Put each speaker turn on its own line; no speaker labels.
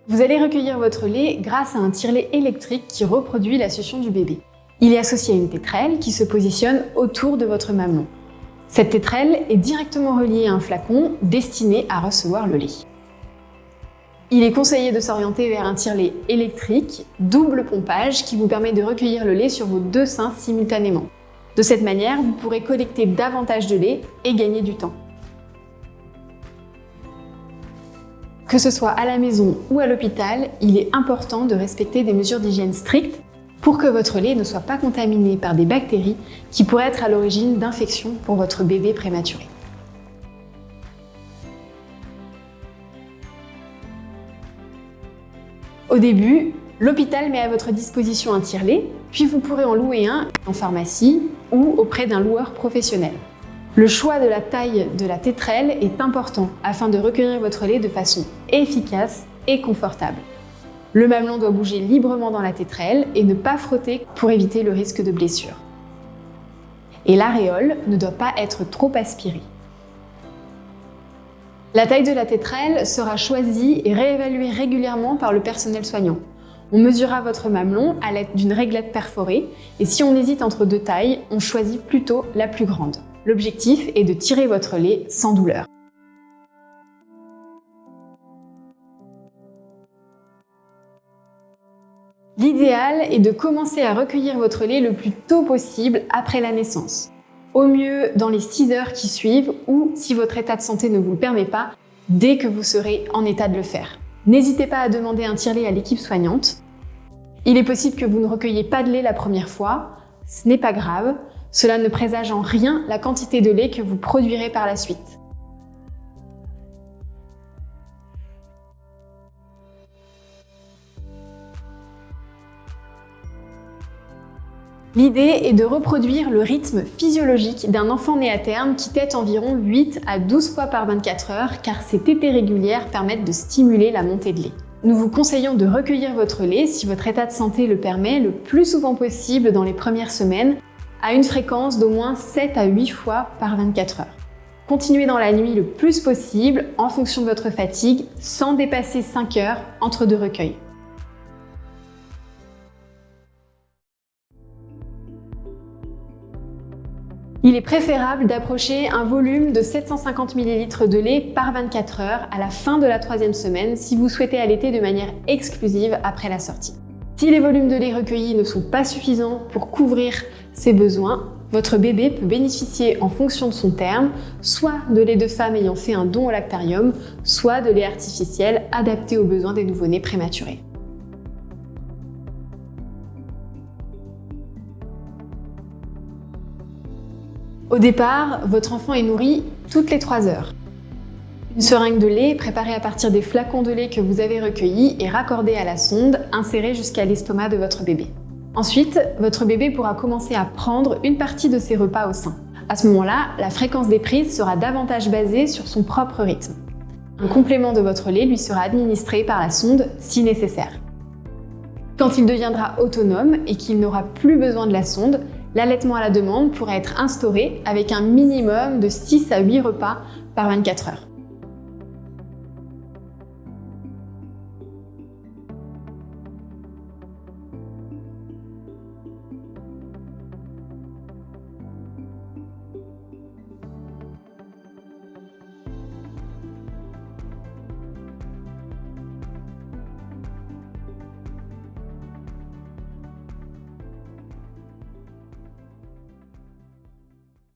Vous allez recueillir votre lait grâce à un tire-lait électrique qui reproduit la succion du bébé. Il est associé à une tétrelle qui se positionne autour de votre mamelon. Cette tétrelle est directement reliée à un flacon destiné à recevoir le lait. Il est conseillé de s'orienter vers un tire-lait électrique, double pompage, qui vous permet de recueillir le lait sur vos deux seins simultanément. De cette manière, vous pourrez collecter davantage de lait et gagner du temps. Que ce soit à la maison ou à l'hôpital, il est important de respecter des mesures d'hygiène strictes pour que votre lait ne soit pas contaminé par des bactéries qui pourraient être à l'origine d'infections pour votre bébé prématuré. Au début, l'hôpital met à votre disposition un tire-lait, puis vous pourrez en louer un en pharmacie ou auprès d'un loueur professionnel. Le choix de la taille de la tétrelle est important afin de recueillir votre lait de façon efficace et confortable. Le mamelon doit bouger librement dans la tétrelle et ne pas frotter pour éviter le risque de blessure. Et l'aréole ne doit pas être trop aspirée. La taille de la tétrelle sera choisie et réévaluée régulièrement par le personnel soignant. On mesurera votre mamelon à l'aide d'une réglette perforée et si on hésite entre deux tailles, on choisit plutôt la plus grande. L'objectif est de tirer votre lait sans douleur. L'idéal est de commencer à recueillir votre lait le plus tôt possible après la naissance. Au mieux dans les 6 heures qui suivent ou, si votre état de santé ne vous le permet pas, dès que vous serez en état de le faire. N'hésitez pas à demander un tire-lait à l'équipe soignante. Il est possible que vous ne recueilliez pas de lait la première fois, ce n'est pas grave, cela ne présage en rien la quantité de lait que vous produirez par la suite. L'idée est de reproduire le rythme physiologique d'un enfant né à terme qui tète environ 8 à 12 fois par 24 heures car ces tétées régulières permettent de stimuler la montée de lait. Nous vous conseillons de recueillir votre lait, si votre état de santé le permet, le plus souvent possible dans les premières semaines, à une fréquence d'au moins 7 à 8 fois par 24 heures. Continuez dans la nuit le plus possible en fonction de votre fatigue, sans dépasser 5 heures entre deux recueils. Il est préférable d'approcher un volume de 750 ml de lait par 24 heures à la fin de la 3e semaine si vous souhaitez allaiter de manière exclusive après la sortie. Si les volumes de lait recueillis ne sont pas suffisants pour couvrir ses besoins, votre bébé peut bénéficier en fonction de son terme, soit de lait de femme ayant fait un don au lactarium, soit de lait artificiel adapté aux besoins des nouveau-nés prématurés. Au départ, votre enfant est nourri toutes les 3 heures. Une seringue de lait préparée à partir des flacons de lait que vous avez recueillis est raccordée à la sonde, insérée jusqu'à l'estomac de votre bébé. Ensuite, votre bébé pourra commencer à prendre une partie de ses repas au sein. À ce moment-là, la fréquence des prises sera davantage basée sur son propre rythme. Un complément de votre lait lui sera administré par la sonde si nécessaire. Quand il deviendra autonome et qu'il n'aura plus besoin de la sonde, l'allaitement à la demande pourra être instauré avec un minimum de 6 à 8 repas par 24 heures.